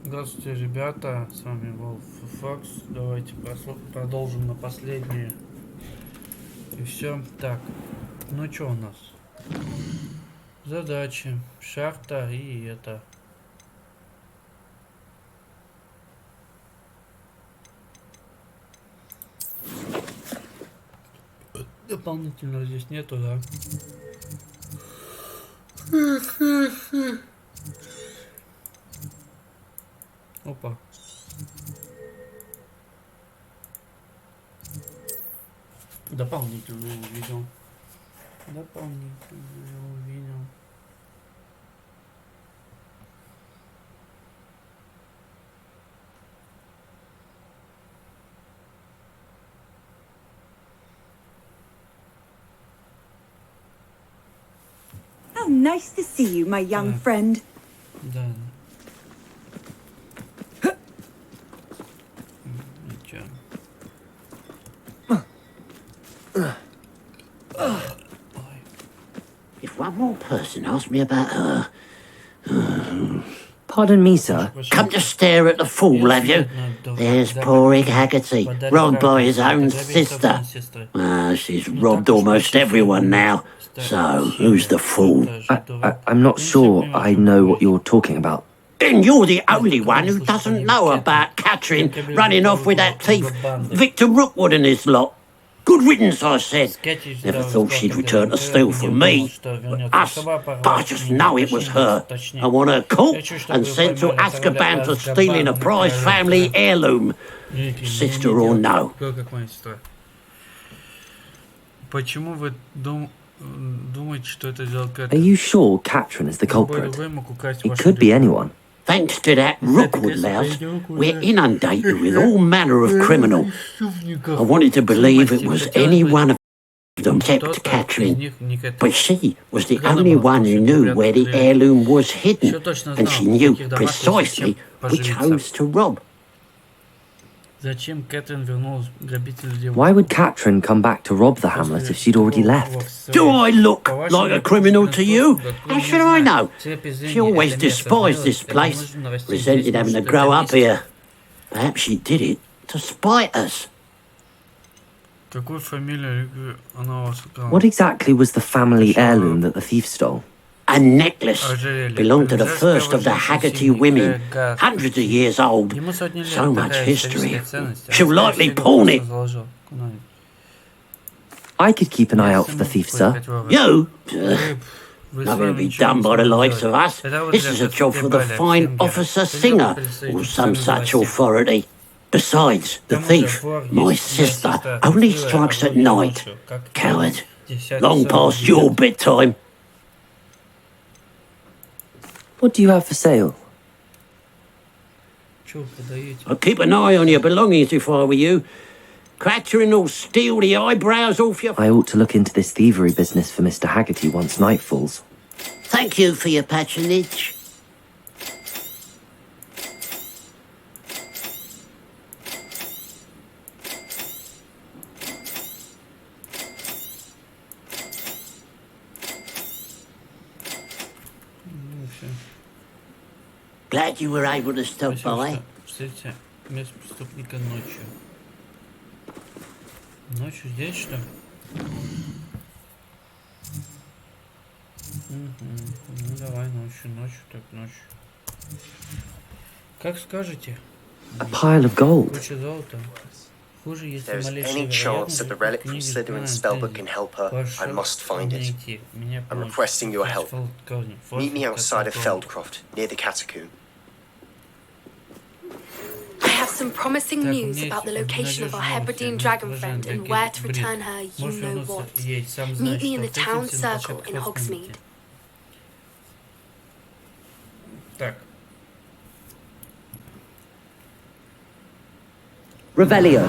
Здравствуйте, ребята, с вами Wolf Fox. Давайте продолжим на последнее. И все. Так, ну что у нас? Задачи. Шахта и это. Дополнительного здесь нету, да? Опа. Дополнительную увидел. Дополнительную увидел. How nice to see you, my young friend. Да. Ничего. If one more person asked me about her... Pardon me, sir. Come to stare at the fool, have you? There's poor Egg Haggerty, robbed by his own sister. She's robbed almost everyone now. So, who's the fool? I'm not sure I know what you're talking about. Then you're the only one who doesn't know about Catherine running off with that thief, Victor Rookwood and his lot. Good riddance, I said. Never thought she'd return to steal from me. Us. But I just know it was her. I want her caught and sent to Azkaban for stealing a prized family heirloom. Sister or no. Почему вы думаете, что это сделал Are Кэтрин? you sure Catherine is the culprit? It could be anyone. Thanks to that Rookwood louse, we're inundated with all manner of criminal. I wanted to believe it was any one of them except Catherine, but she was the only one who knew where the heirloom was hidden, and she knew precisely which homes to rob. Зачем Кэтрин вернулась грабителю девушки? Why would Catherine come back to rob the hamlet if she'd already left? Do I look like a criminal to you? How should I know? She always despised this place, resented having to grow up here. Perhaps she did it to spite us. Какую фамилию она у вас украла? What exactly was the family heirloom that the thief stole? A necklace belonged to the first of the Haggerty women, hundreds of years old. So much history. She'll likely pawn it. I could keep an eye out for the thief, sir. You? Nothing to be done by the likes of us. This is a job for the fine officer Singer, or some such authority. Besides, the thief, my sister, only strikes at night. Coward. Long past your bedtime. What do you have for sale? I'd keep an eye on your belongings if I were you. Catherine will steal the eyebrows off your... I ought to look into this thievery business for Mr. Haggerty once night falls. Thank you for your patronage. Glad you were able to stop by. Встретите место преступления ночью. Ночью здесь, что ли? Ну давай ночью, так ночью. Как скажете? A pile of gold. Куча золота. Хуже, если There's малейшая any chance that the relic from книга Slytherin's знает, spellbook can help her, I must find it. Меня I'm просят. requesting your help. Meet me outside of Feldcroft, near the catacomb. I have some promising news about the location of our Hebridean dragon friend and where to return her you know what. Meet me in the town circle in Hogsmeade. Так. Revelio.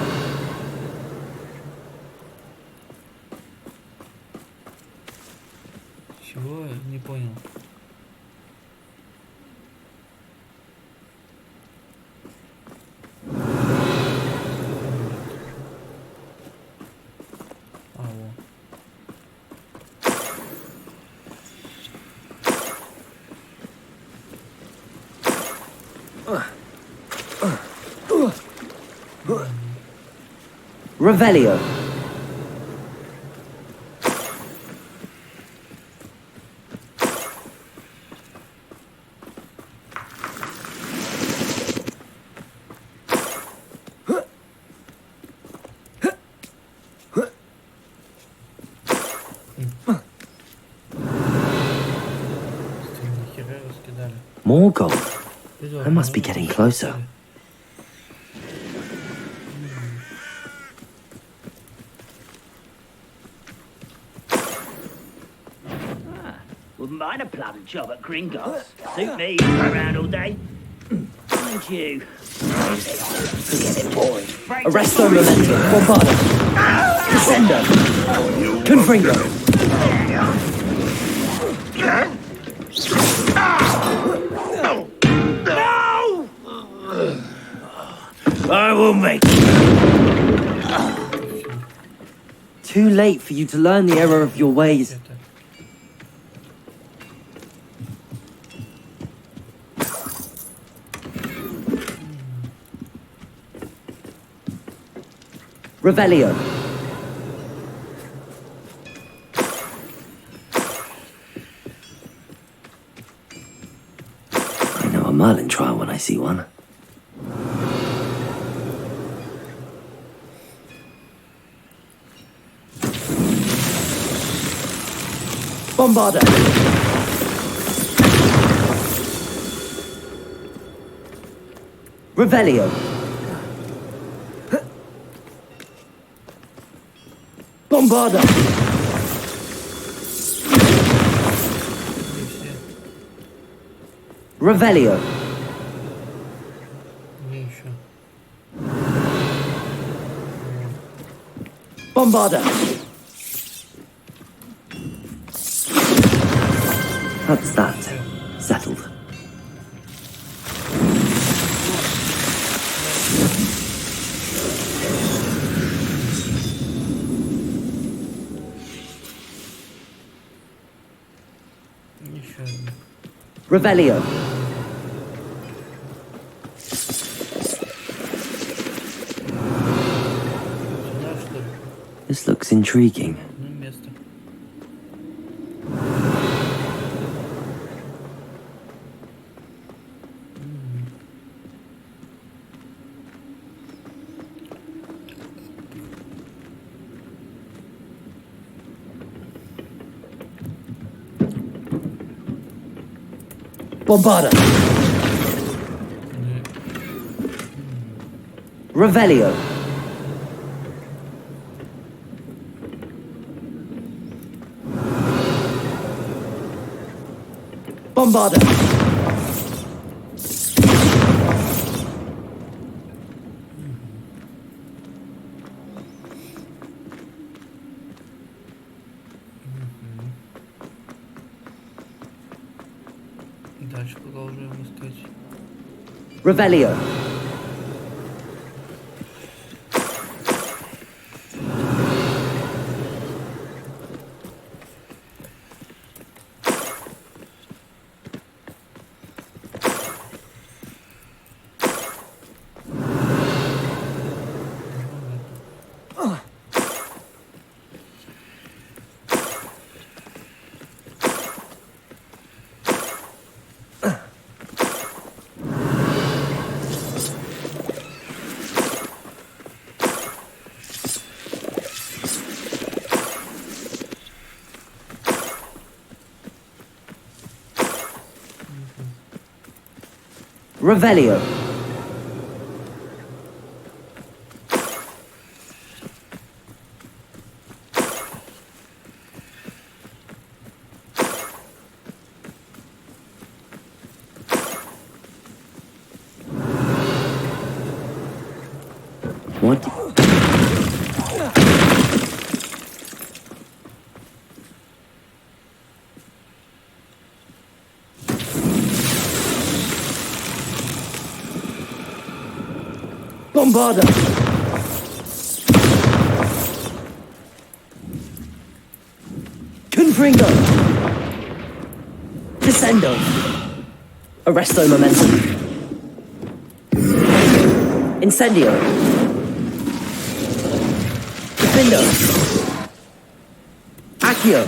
Чего? Не понял. Revelio. More gold. I must be getting closer. Wouldn't mind a plumbing job at Gringotts. Suit me, around all day. Mind you. Forget it, boy. Arresto Memento. Bombardo. Descendo. Confringo. I will make Too late for you to learn the error of your ways. Revelio. I know a Merlin trial when I see one. Bombardo. Revelio. Bombardo. Revelio. Bombardo. That's that. Settled. Revelio. This looks intriguing. Bombardo. Revelio. Bombardo. Дальше продолжаем искать. Revelio. Revelio. What? Bombardo. Confringo. Descendo. Arresto Momentum. Incendio. Trapindo. Accio.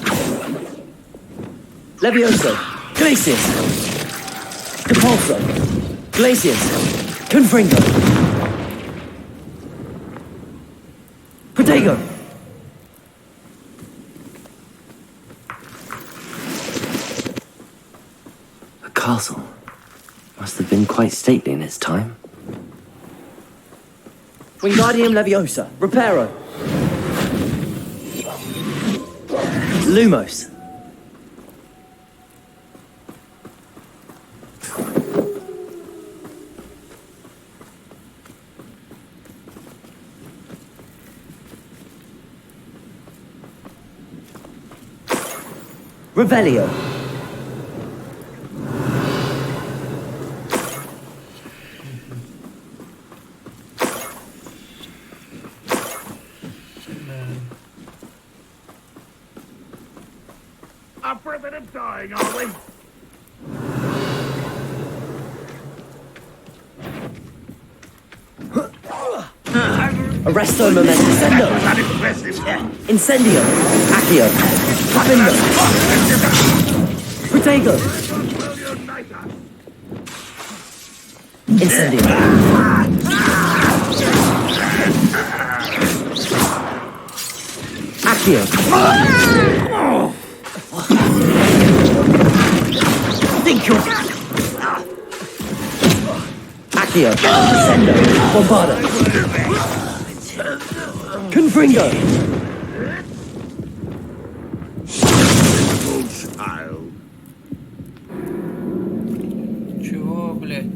Levioso. Glacius. Depulso. Glacius. Confringo. Protego. A castle. Must have been quite stately in its time. Wingardium Leviosa. Reparo. Lumos. Revelio. After a bit of dying, are we? Arresto Momento. Sendo. That impressive. Incendio. Accio. Trapindo. Protego. Incendio. Accio. Think you're... Accio. Sendo. Bombardo. Confringo. Чего, блядь?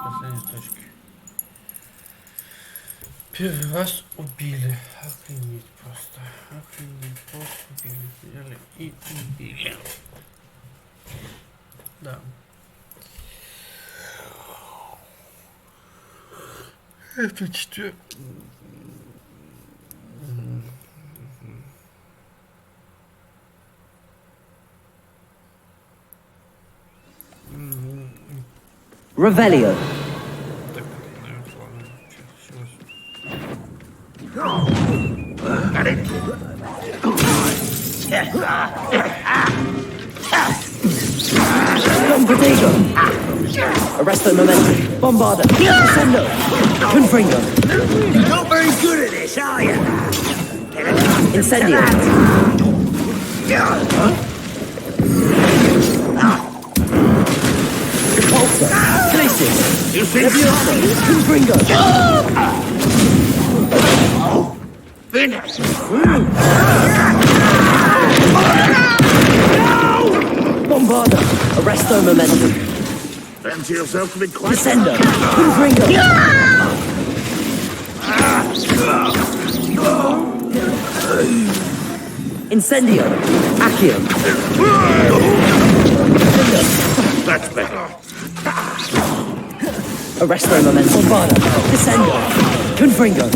Последней точки. Первый раз убили. Охренеть просто. Охренеть. Просто убили. Взяли и убили. Да. Это четвертый. Revelio. Так, наверное, ладно. Don Protego. Arresto Momento. Bombardo. Sendo. Confringo. Not very good at this, are you? Incendio. Depulso. Glacius. Levioso. Confringo. Finish. Bombardo. Arresto Momento. Fancy yourself to be quite... Descendo. Confringo. Incendio. Accio. That's better. Arresto Momento. Bombardo. Descendo. Confringo.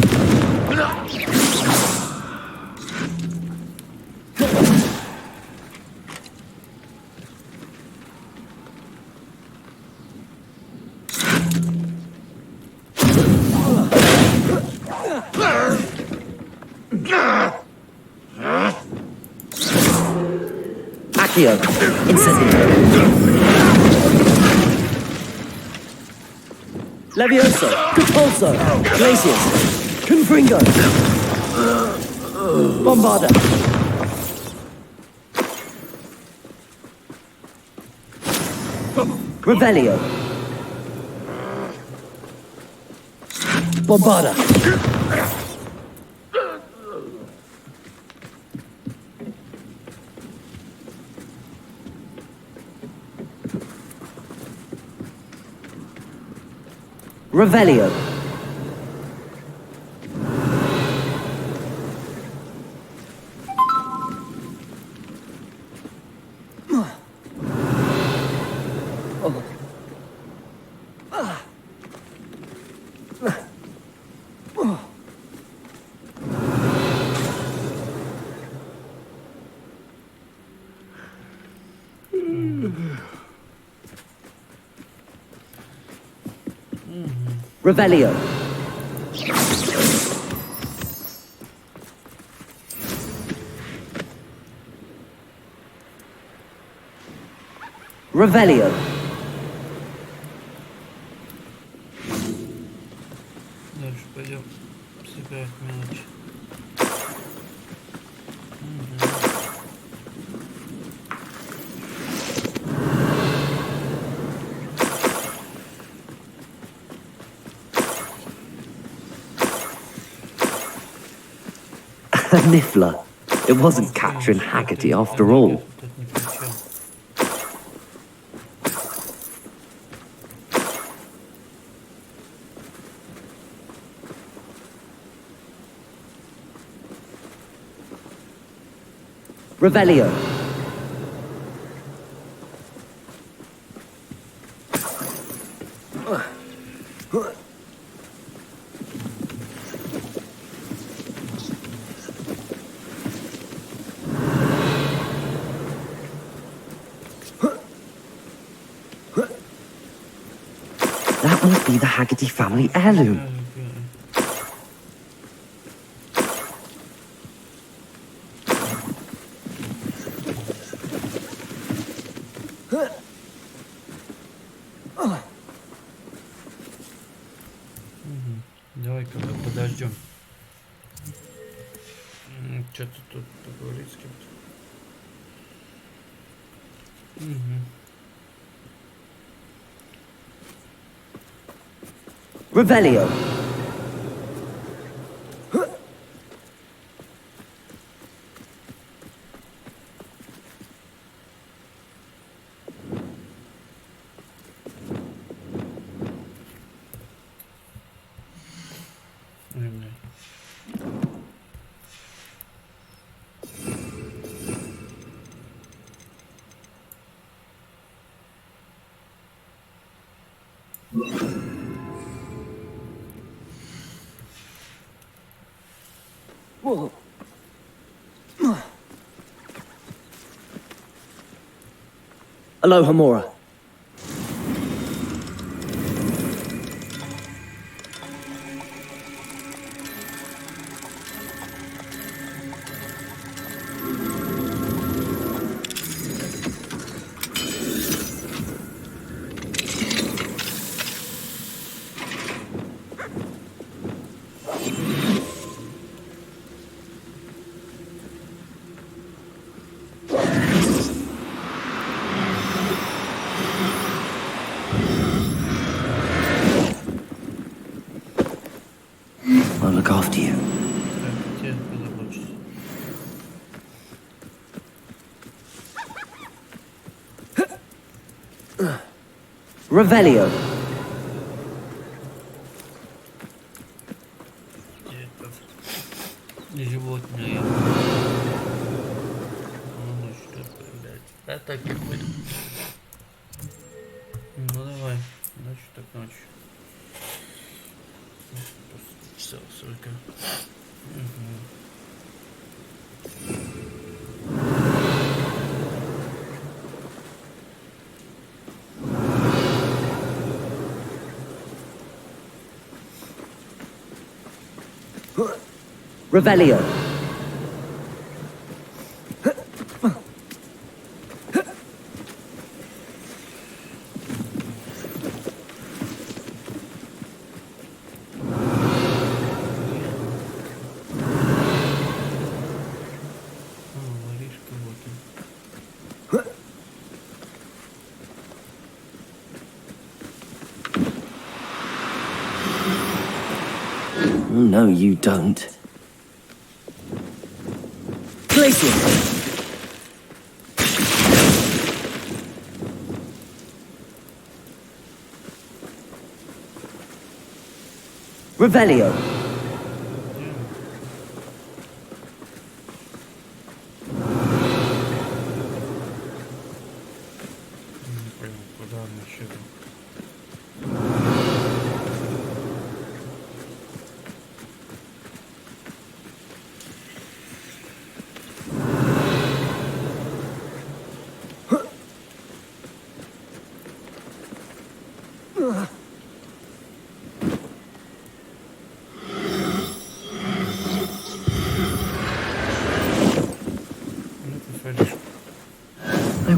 Accio. Incendio. Levioso. Depulso. Glacius. Confringo. Bombardo. Revelio. Bombardo. Revelio. Revelio. Revelio. Дальше пойдем собирать мелочь. Niffler. It wasn't Catherine Haggerty after all. Тут ни при чем. Revelio. That must be the Haggerty family heirloom. Давай-ка мы подождем. Что-то тут поговорить с кем-то. Revelio. Ой, бля. Aloha Mora. I'll look after you. Так, тебе позаботься. Revelio. Где этот животное? Ну что, блядь. А так и будет. Ну давай. Ночью так ночью. Часов сколько? Revelio. Воришка вот он. No, you don't. Glacier. Revelio. Не понял, куда он еще?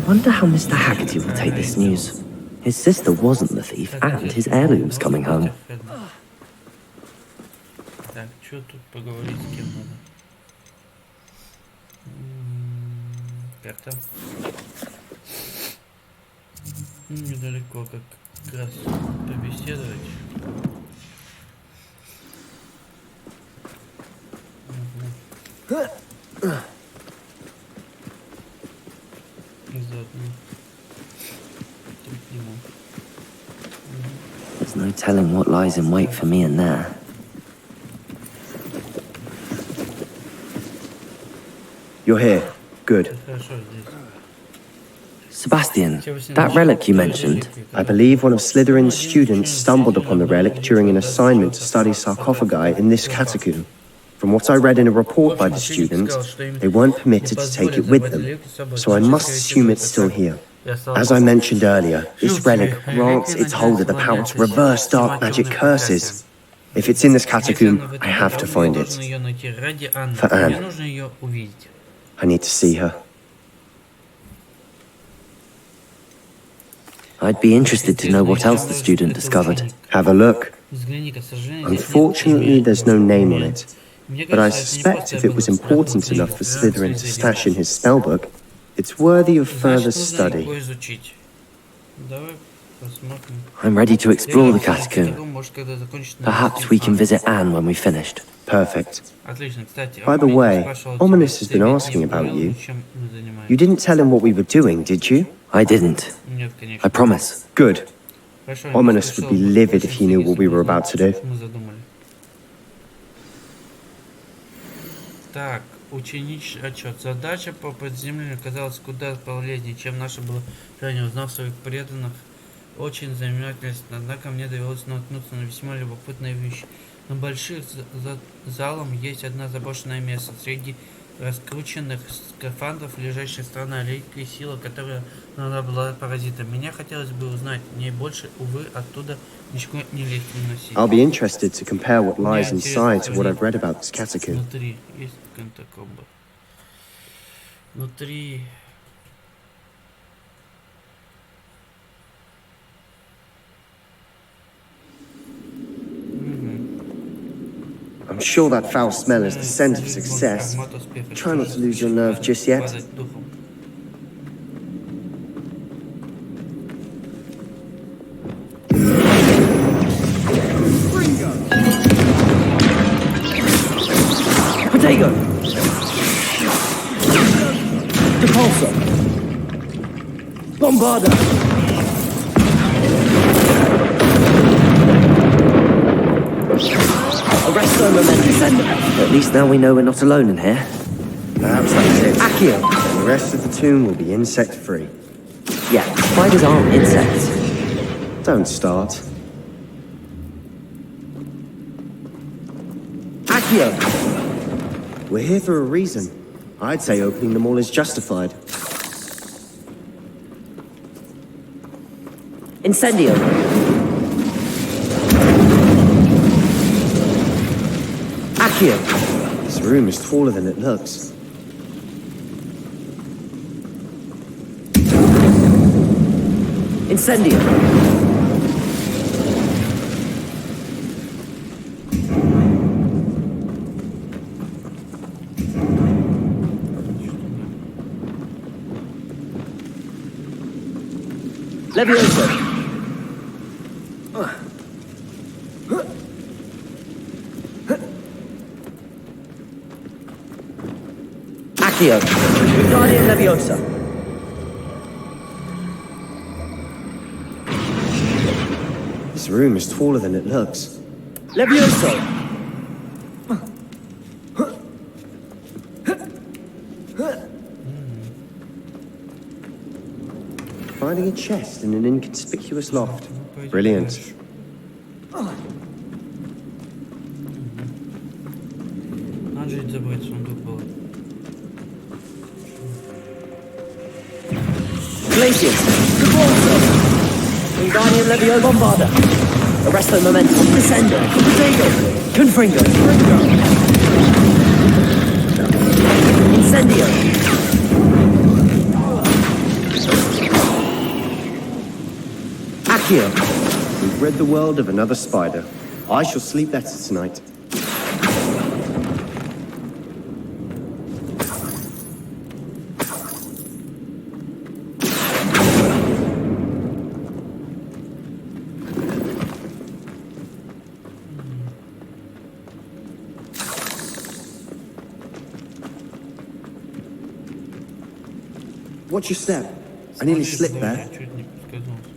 Wonder how Mr. Haggerty will take this news. His sister wasn't the thief, and his heirloom's coming home. Так, что тут поговорить с кем надо? Карта. Недалеко, как раз побеседовать. There's no telling what lies in wait for me in there. You're here. Good. Sebastian, that relic you mentioned, I believe one of Slytherin's students stumbled upon the relic during an assignment to study sarcophagi in this catacomb. From what I read in a report by the student, they weren't permitted to take it with them, so I must assume it's still here. As I mentioned earlier, this relic grants its holder the power to reverse dark magic curses. If it's in this catacomb, I have to find it. For Anne, I need to see her. I'd be interested to know what else the student discovered. Have a look. Unfortunately, there's no name on it, but I suspect if it was important enough for Slytherin to stash in his spellbook, it's worthy of further study. I'm ready to explore the catacomb. Perhaps we can visit Anne when we've finished. Perfect. By the way, Ominous has been asking about you. You didn't tell him what we were doing, did you? I didn't. I promise. Good. Ominous would be livid if he knew what we were about to do. Так, ученичий отчет. Задача по подземлению оказалась куда полезнее, чем наша была ранее. Узнав своих преданных, очень занимательность. Однако мне довелось наткнуться на весьма любопытные вещи. На больших залом есть одна заброшенное место. Среди раскрученных скафандров лежащая страна реликвии сила, которая она была паразитом. Меня хотелось бы узнать в ней больше, увы, оттуда ничего не лезть не носить. I'll be interested to compare what lies inside to what I've read about this catacomb. Внутри есть катакомба. Внутри. I'm sure that foul smell is the scent of success. Try not to lose your nerve just yet. Potato! Depulso! Bombarda! Arresto momentum. At least now we know we're not alone in here. Perhaps that's it. Accio! And the rest of the tomb will be insect-free. Yeah, spiders aren't insects. Don't start. Accio! We're here for a reason. I'd say opening them all is justified. Incendio! Accio! This room is taller than it looks. Incendio! Levioso! Accio! Guardian Leviosa! This room is taller than it looks. Levioso! Finding a chest in an inconspicuous loft. Brilliant. Надо же забрать сундук было. Glacius! Depulso! Wingardium Levio Bombarda! Arresto Momentum! Descendo! Potato! Confringo! Incendio! Accio. We've rid the world of another spider. I shall sleep better tonight. Watch your step. I nearly slipped there. Чуть не поскользнулся.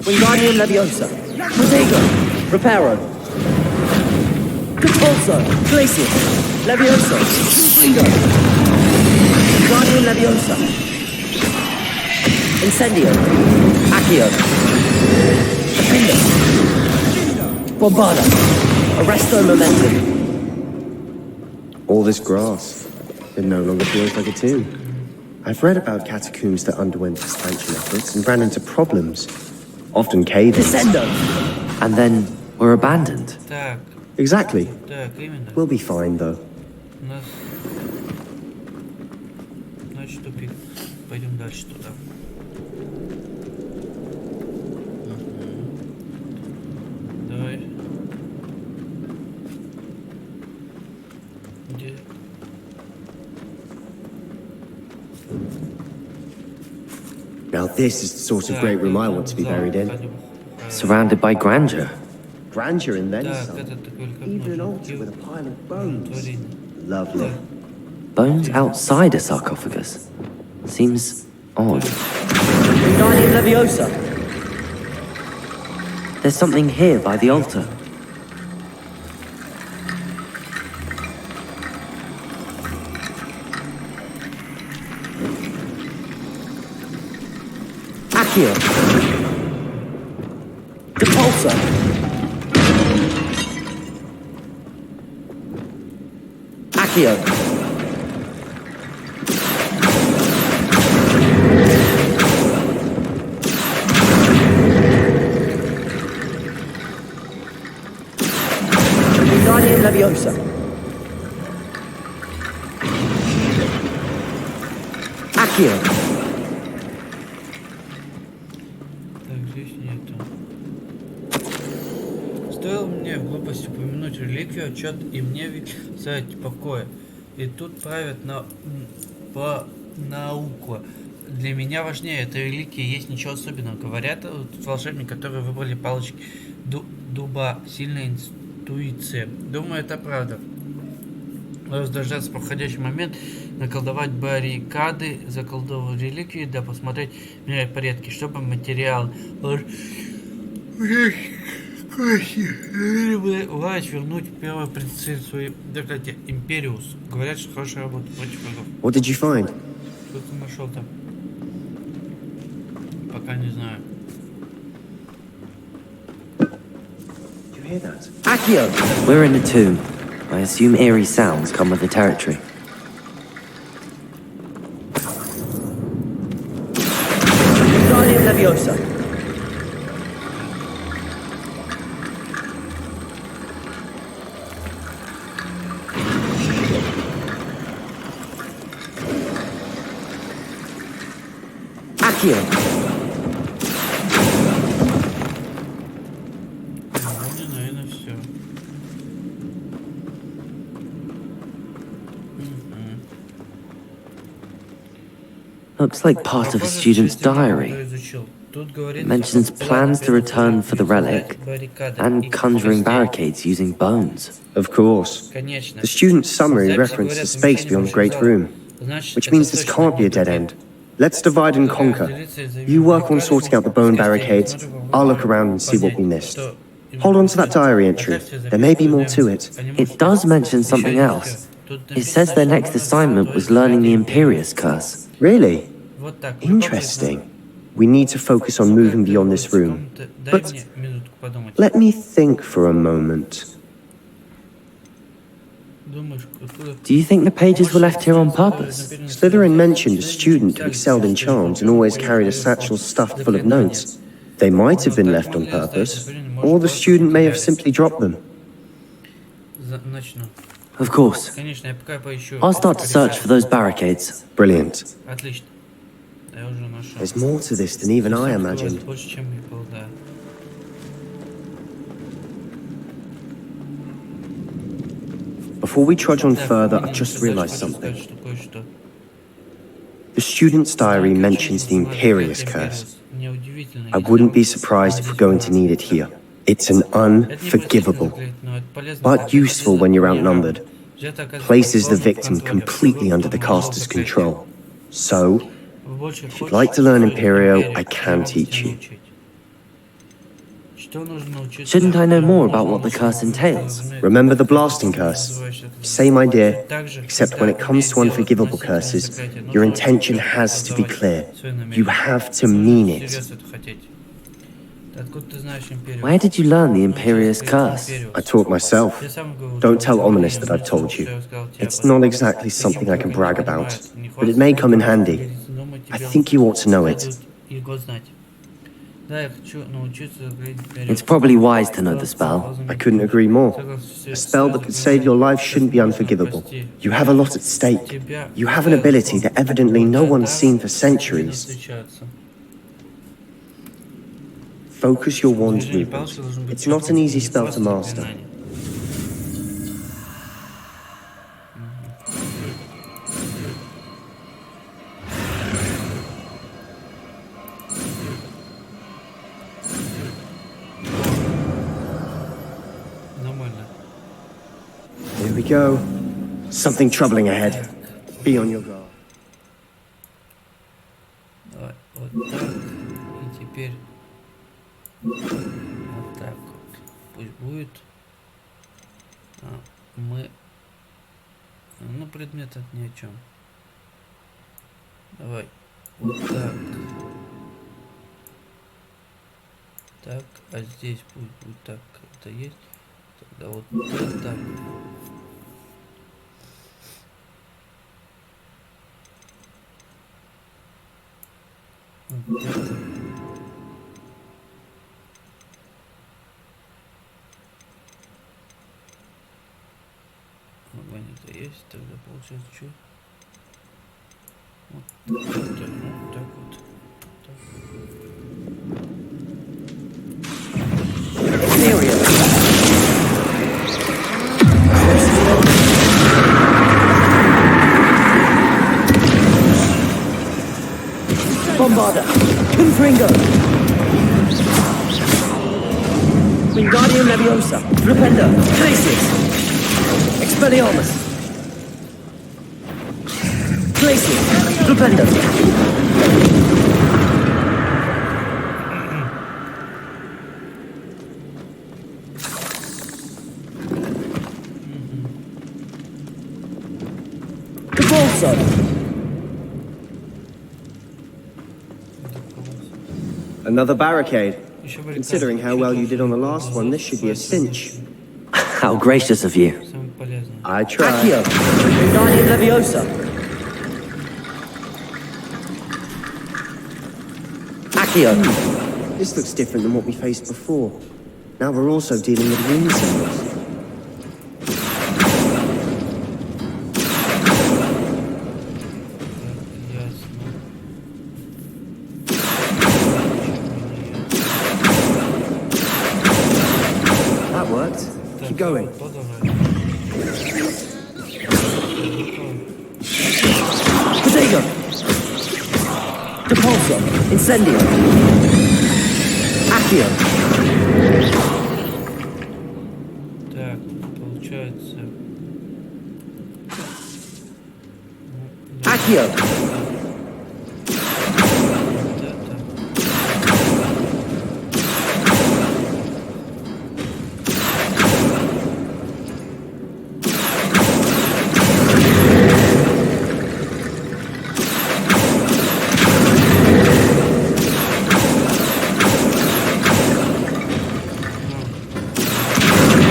Wingardium Leviosa. Protego. Reparo. Compulso. Glacius. Leviosa. Bingo. Wingardium Leviosa. Incendio. Accio. Defender. Bombarda. Arresto Momentum. All this grass. It no longer feels like a tomb. I've read about catacombs that underwent expansion efforts and ran into problems. Often cave-ins. Descendo. And then were abandoned. Так, Exactly. так, именно. We'll be fine, though. У нас... Значит, тупик. Пойдем дальше туда. Давай. Где? Now this is the sort of great room I want to be buried in. Surrounded by grandeur. Grandeur and then Так, some. этот такой Even an altar with a pile of bones. Lovely. Bones outside a sarcophagus. Seems odd. Wingardium Leviosa. There's something here by the altar. Accio. Depulso. Accio. Wingardium Leviosa. Accio. Так, здесь нету. Стоило мне в глупости упомянуть реликвию, отчет и мне в покоя. И тут правят по науку. Для меня важнее, эта реликвия есть ничего особенного. Говорят, тут волшебник, которые выбрали палочки дуба, сильная интуиция. Думаю, это правда. Надо дождаться проходящий момент, наколдовать баррикады, заколдовать реликвии, да посмотреть менять порядки, чтобы материал власть вернуть первую принцессу свою, кстати, Империус. Говорят, что хорошая работа против врагов. What did you find? Что ты нашел там? Пока не знаю. Did you hear that? Accio. We're in a tomb. I assume eerie sounds come with the territory. Wingardium Leviosa. Accio. Вроде, наверное, все. Looks like part of a student's diary. It mentions plans to return for the relic and conjuring barricades using bones. Of course. The student's summary referenced the space beyond the Great Room, which means this can't be a dead end. Let's divide and conquer. You work on sorting out the bone barricades. I'll look around and see what we missed. Hold on to that diary entry. There may be more to it. It does mention something else. It says their next assignment was learning the Imperius curse. Really? Interesting. We need to focus on moving beyond this room. But let me think for a moment. Do you think the pages were left here on purpose? Slytherin mentioned a student who excelled in charms and always carried a satchel stuffed full of notes. They might have been left on purpose, or the student may have simply dropped them. Начну. Of course. Конечно, я пока поищу. I'll start to search for those barricades. Brilliant. Отлично. Я уже нашел. There's more to this than even I imagined. Больше, чем я полагаю. Before we trudge on further, I just realized something. The student's diary mentions the Imperious Curse. I wouldn't be surprised if we're going to need it here. It's an unforgivable, but useful when you're outnumbered. Places the victim completely under the caster's control. So, if you'd like to learn Imperio, I can teach you. Shouldn't I know more about what the curse entails? Remember the blasting curse? Same idea, except when it comes to unforgivable curses, your intention has to be clear. You have to mean it. Where did you learn the Imperious curse? I taught myself. Don't tell Ominous that I've told you. It's not exactly something I can brag about, but it may come in handy. I think you ought to know it. It's probably wise to know the spell. I couldn't agree more. A spell that could save your life shouldn't be unforgivable. You have a lot at stake. You have an ability that evidently no one's seen for centuries. Focus your wand's movement. It's not an easy spell to master. Here we go. Something troubling ahead. Be on your guard. Давай, вот так. И теперь вот так вот. Пусть будет. Мы... Ну, предмет это ни о чем. Давай. Вот так. Так, а здесь пусть будет так, как это есть. Тогда вот так. Вот это. Огонь это есть, тогда получается что? Вот это, вот так вот. Bombarder, Confringo, Wingardium Leviosa, Flipendo, Glacis, Expelliarmus, Glacis, Flipendo. Convulso. Another barricade. Considering how well you did on the last one, this should be a cinch. How gracious of you. I tried. Accio, Wingardium Leviosa. Accio. This looks different than what we faced before. Now we're also dealing with wind symbols. That worked. Keep going. Protego. Depulso. Incendio. Accio. Так, получается... Accio. Вот это.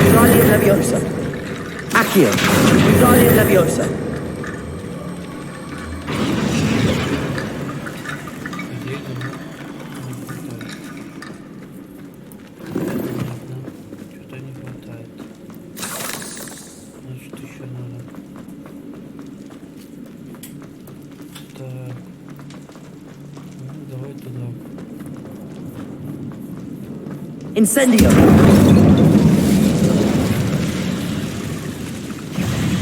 Wingardium Leviosa. Accio. Wingardium Leviosa. Где это? Не хватает. Incendio!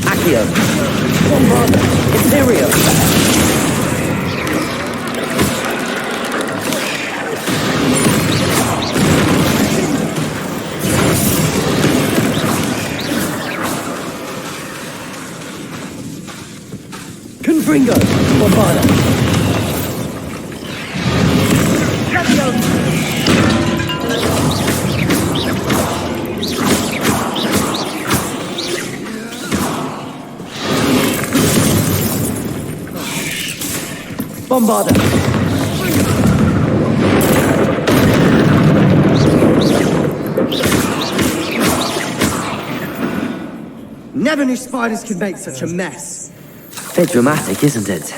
Accio! Bombarda! Imperio! Confringo! Bombarda! Bombarda! Never knew spiders could make such a mess. Bit dramatic, isn't it?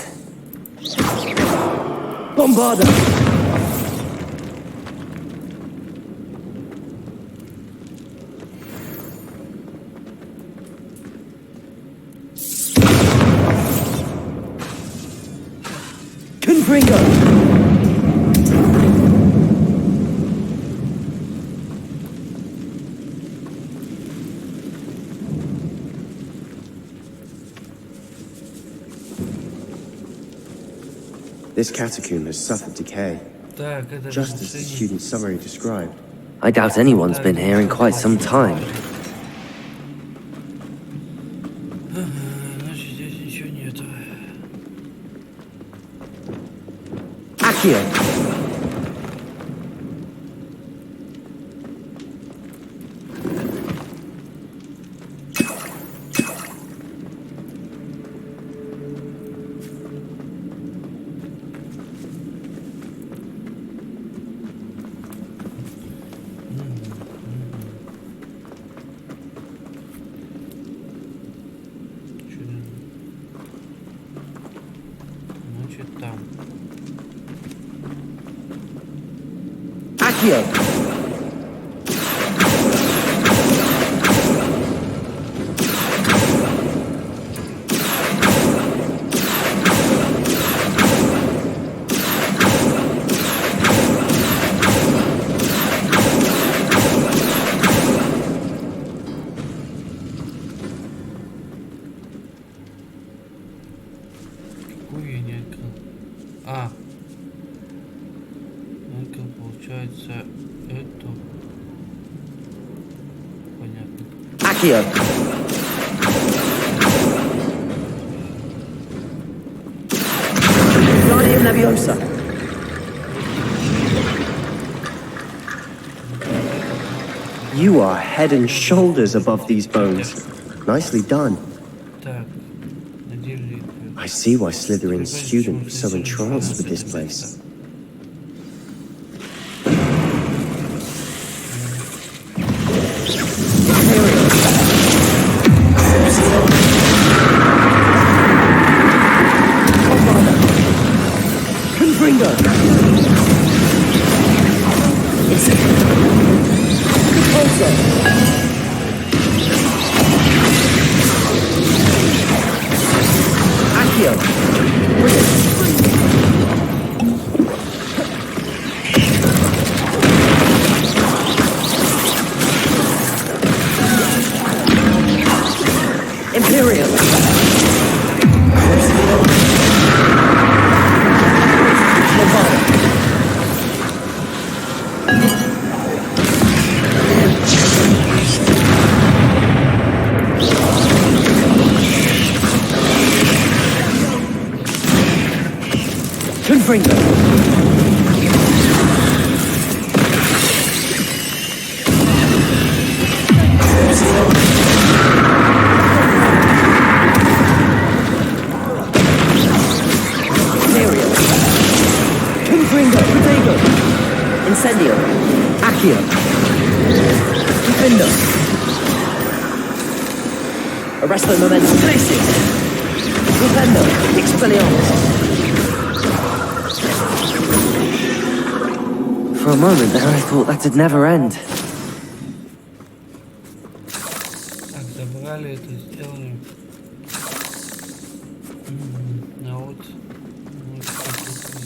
Bombarda! Confringo! This catacomb has suffered decay, Так, это just as the разрушение. student's summary described. I doubt anyone's been here in quite some time. Значит, здесь ничего нету. Accio! Значит, там. Accio! Какую я не открыл? А. Открыл, получается, эту. Понятно. Accio! Guardian Leviosa! You are head and shoulders above these bones. Nicely done. Так. Надели. I see why Slytherin's student was so entranced with this place. Confringo! Accio! Imperial! Confringo! Imperial! Confringo! Protego! Incendio! Accio! Defendo! Arresto momentum! Glacius! Defendo! Expelliarmus! For a moment there, I thought that'd never end. Так, забрали это, сделали. А вот. Вот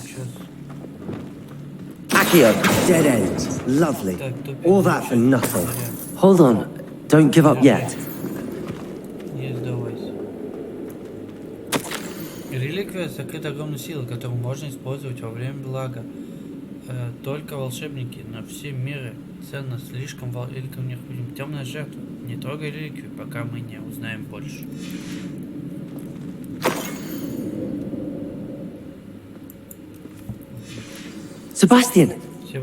сейчас. Accio, dead end. Lovely. All that for nothing. Hold on. Don't give up yet. Не сдавайся. Реликвия сокрыта огромной силой, которую можно использовать во время блага. Только волшебники на все миры ценно слишком великим необходим. Темная жертва. Не трогай реликвию, пока мы не узнаем больше. Sebastian,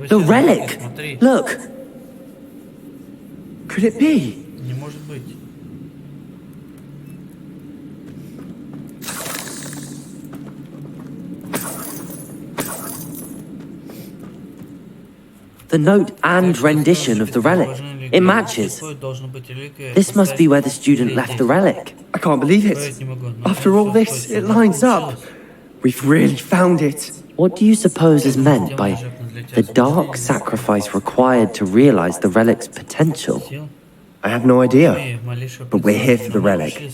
the relic. Look. Could it be? Не может быть. The note and rendition of the relic. It matches. This must be where the student left the relic. I can't believe it. After all this, it lines up. We've really found it. What do you suppose is meant by the dark sacrifice required to realize the relic's potential? I have no idea, but we're here for the relic.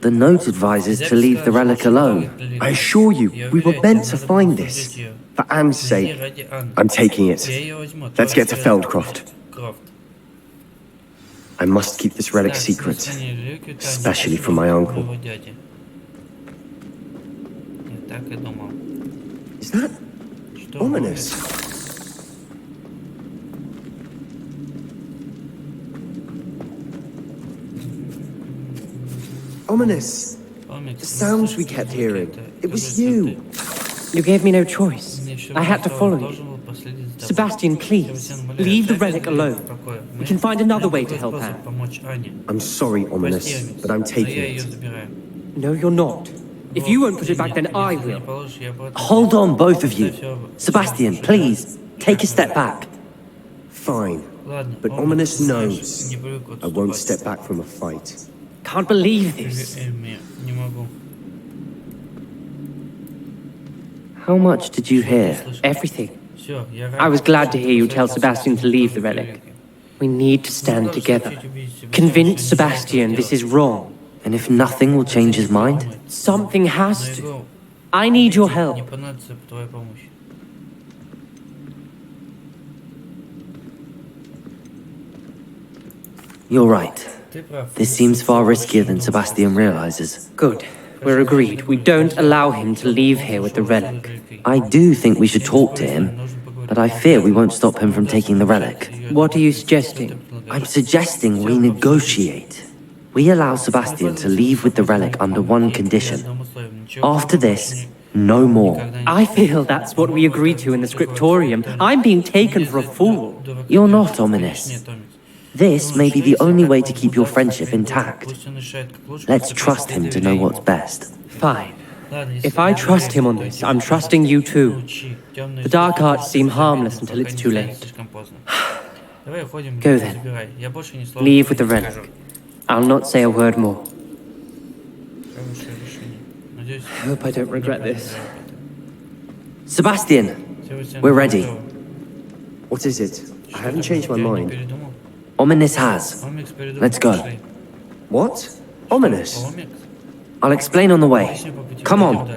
The note advises to leave the relic alone. I assure you, we were meant to find this. For Anne's sake, I'm taking it. Let's get to Feldcroft. I must keep this relic secret, especially from my uncle. Is that ominous? Ominous. The sounds we kept hearing. It was you. You gave me no choice. I had to follow you. Sebastian, please, leave the relic alone. We can find another way to help Anne. I'm sorry, Ominous, but I'm taking it. No, you're not. If you won't put it back, then I will. Hold on, both of you. Sebastian, please, take a step back. Fine, but Ominous knows I won't step back from a fight. Can't believe this. How much did you hear? Everything. I was glad to hear you tell Sebastian to leave the relic. We need to stand together. Convince Sebastian this is wrong. And if nothing will change his mind? Something has to. I need your help. You're right. This seems far riskier than Sebastian realizes. Good. We're agreed. We don't allow him to leave here with the relic. I do think we should talk to him, but I fear we won't stop him from taking the relic. What are you suggesting? I'm suggesting we negotiate. We allow Sebastian to leave with the relic under one condition. After this, no more. I feel that's what we agreed to in the scriptorium. I'm being taken for a fool. You're not, Ominous. This may be the only way to keep your friendship intact. Let's trust him to know what's best. Fine. If I trust him on this, I'm trusting you too. The dark arts seem harmless until it's too late. Go then. Leave with the relic. I'll not say a word more. I hope I don't regret this. Sebastian, we're ready. What is it? I haven't changed my mind. Ominous has. Let's go. What? Ominous? I'll explain on the way. Come on.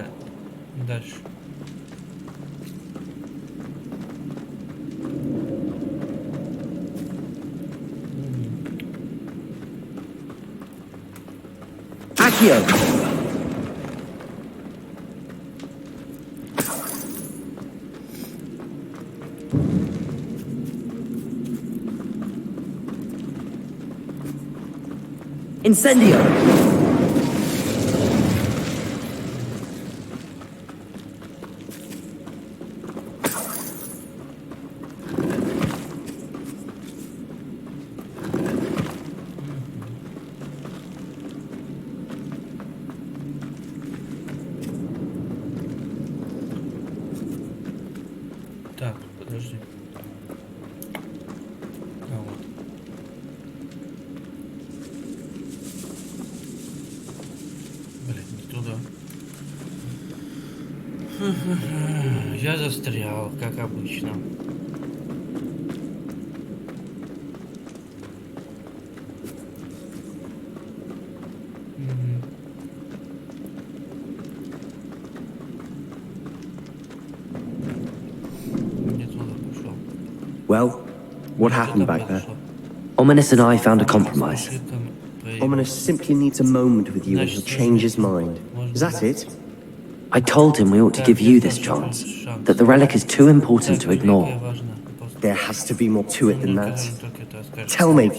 Accio! Incendio! Так, подожди. А вот. Блин, не туда. Я застрял, как обычно. Well, what happened back there? Ominous and I found a compromise. Ominous simply needs a moment with you and he'll change his mind. Is that it? I told him we ought to give you this chance, that the relic is too important to ignore. There has to be more to it than that. Tell me.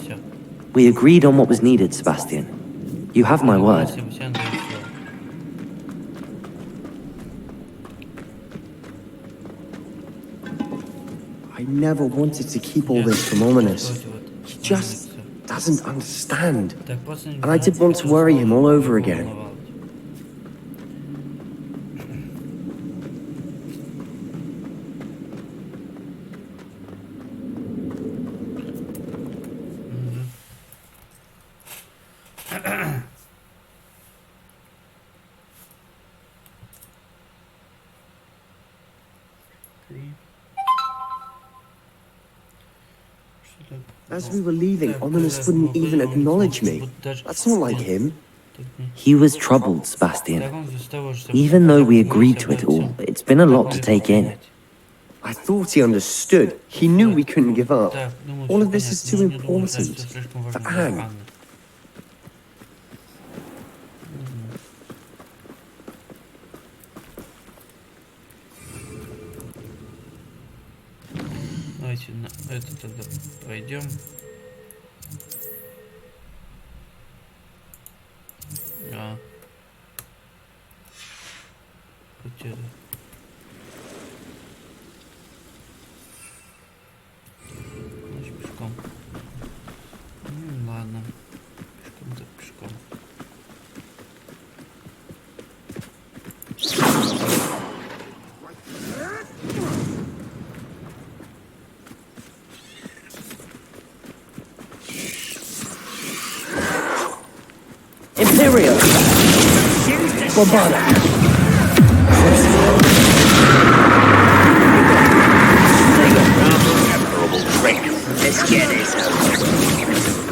We agreed on what was needed, Sebastian. You have my word. I never wanted to keep all this from Ominous. He just doesn't understand. And I didn't want to worry him all over again. As we were leaving, Ominous wouldn't even acknowledge me. That's not like him. He was troubled, Sebastian. Even though we agreed to it all, it's been a lot to take in. I thought he understood. He knew we couldn't give up. All of this is too important. For Anne. Давайте на это тогда пойдем. Хоть это. Значит, пешком. Ладно. Пешком так пешком. Imperial! Bombarda! Memorable trick. Let's get it.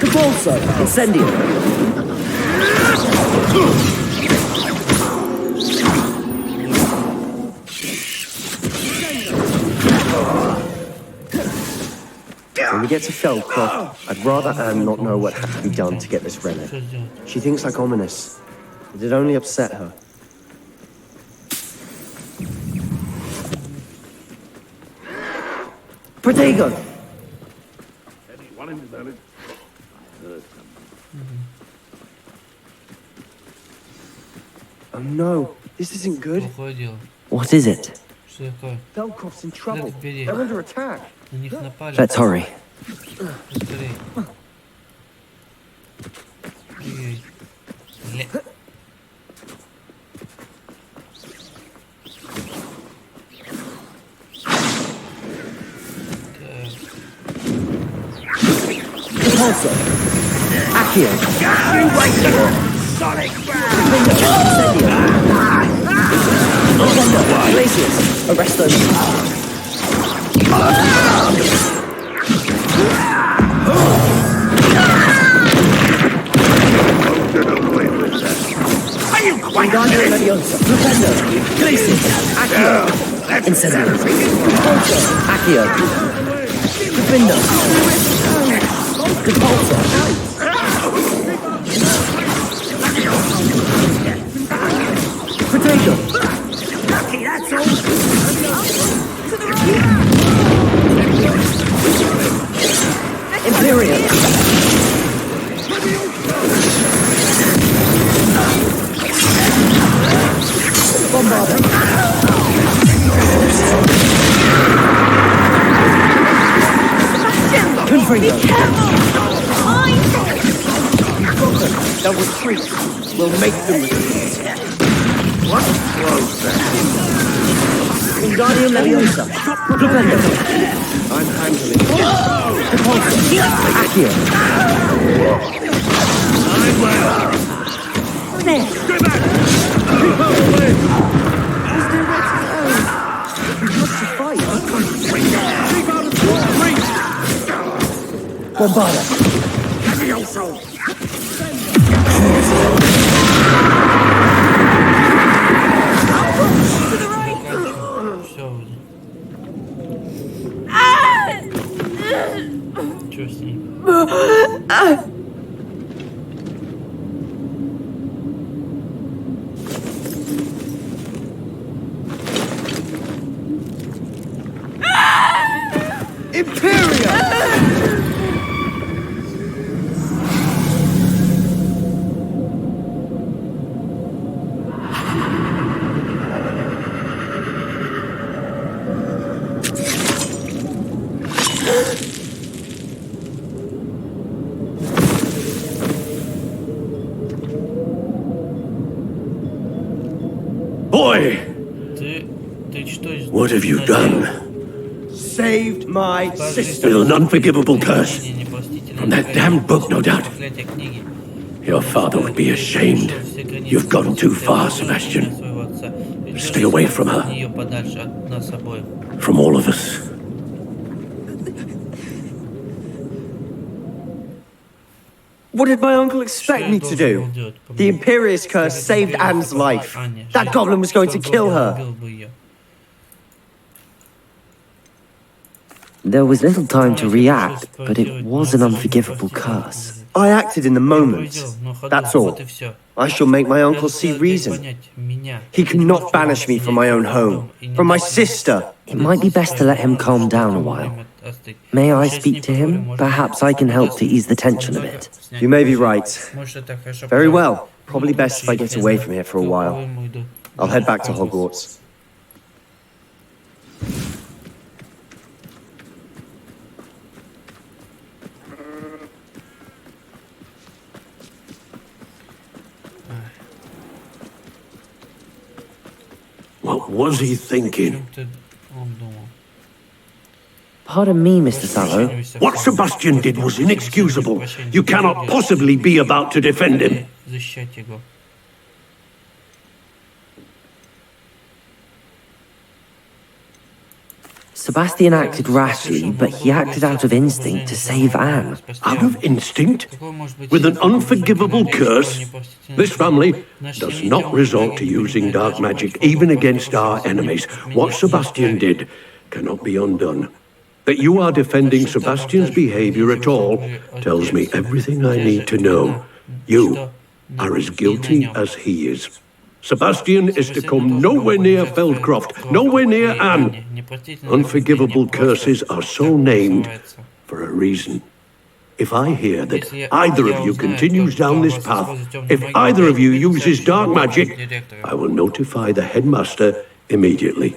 Capolso! Incendio! When we get to Feldcroft, I'd rather Anne not know what had to be done to get this relic. She thinks like Ominous. It'd only upset her. Protego! Oh no, this isn't good. What is it? Feldcroft's in trouble. They're under attack. Let's hurry. Capolso! Accio! Sonic Glacius! Arresto! Wingardium Leviosa! Flipendo! Glacius! Accio! Incendio! Capolso! Accio! Flipendo! Capolso! Potato! lucky, that's all. Imperial! Bombarda! Confringo! They'll retreat. We'll make them retreat. What was that? Wingardium Leviosa! Flipendo! I'm handling it. Capolso! Accio! I'm well. There! Stay back! Keep out of the way! We have to fight. Keep out of your reach! Bombarda! Levioso! Все. Чё с ней? Boy, Ты что здесь? what have you done? Saved my sister. With an unforgivable curse. From that damned book, no doubt. Your father would be ashamed. You've gone too far, Sebastian. Stay away from her. From all of us. What did my uncle expect me to do? The Imperious curse saved Anne's life. That goblin was going to kill her. There was little time to react, but it was an unforgivable curse. I acted in the moment. That's all. I shall make my uncle see reason. He cannot banish me from my own home, from my sister. It might be best to let him calm down a while. May I speak to him? Perhaps I can help to ease the tension a bit. You may be right. Very well. Probably best if I get away from here for a while. I'll head back to Hogwarts. What was he thinking? Pardon me, Mr. Sallow. What Sebastian did was inexcusable. You cannot possibly be about to defend him. Sebastian acted rashly, but he acted out of instinct to save Anne. Out of instinct? With an unforgivable curse? This family does not resort to using dark magic even against our enemies. What Sebastian did cannot be undone. That you are defending Sebastian's behavior at all tells me everything I need to know. You are as guilty as he is. Sebastian is to come nowhere near Feldcroft, nowhere near Anne. Unforgivable curses are so named for a reason. If I hear that either of you continues down this path, if either of you uses dark magic, I will notify the headmaster immediately.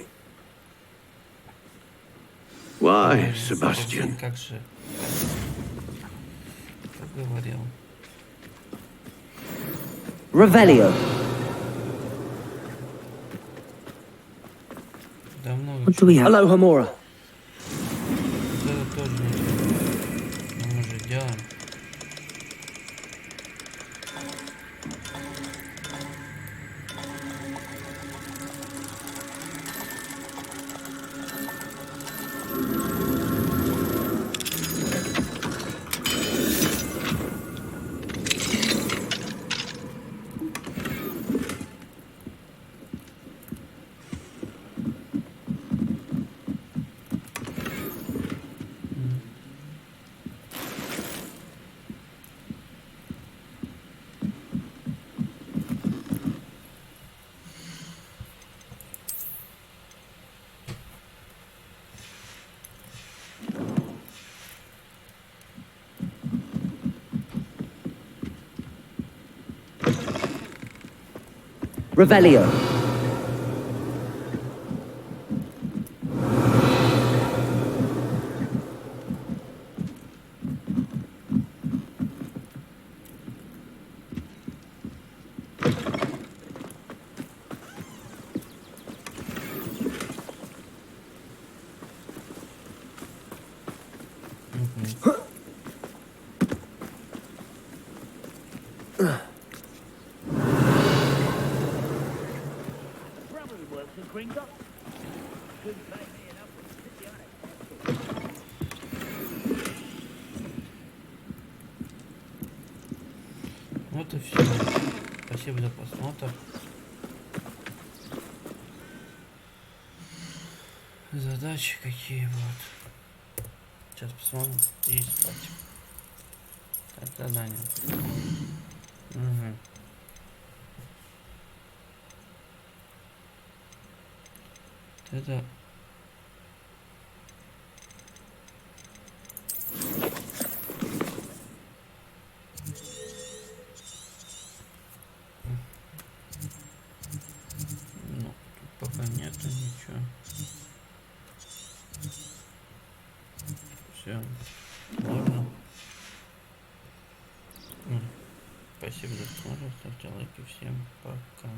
Why, Sebastian? Revelio. What do we have? Hello, Hamora. Revelio. Вот и все. Спасибо за просмотр. Задачи какие вот. Сейчас посмотрим. И спать. Так, задание. Угу. Это... Ну, тут пока нету ничего. Все. Можно. Спасибо за просмотр. Ставьте лайки. Всем пока.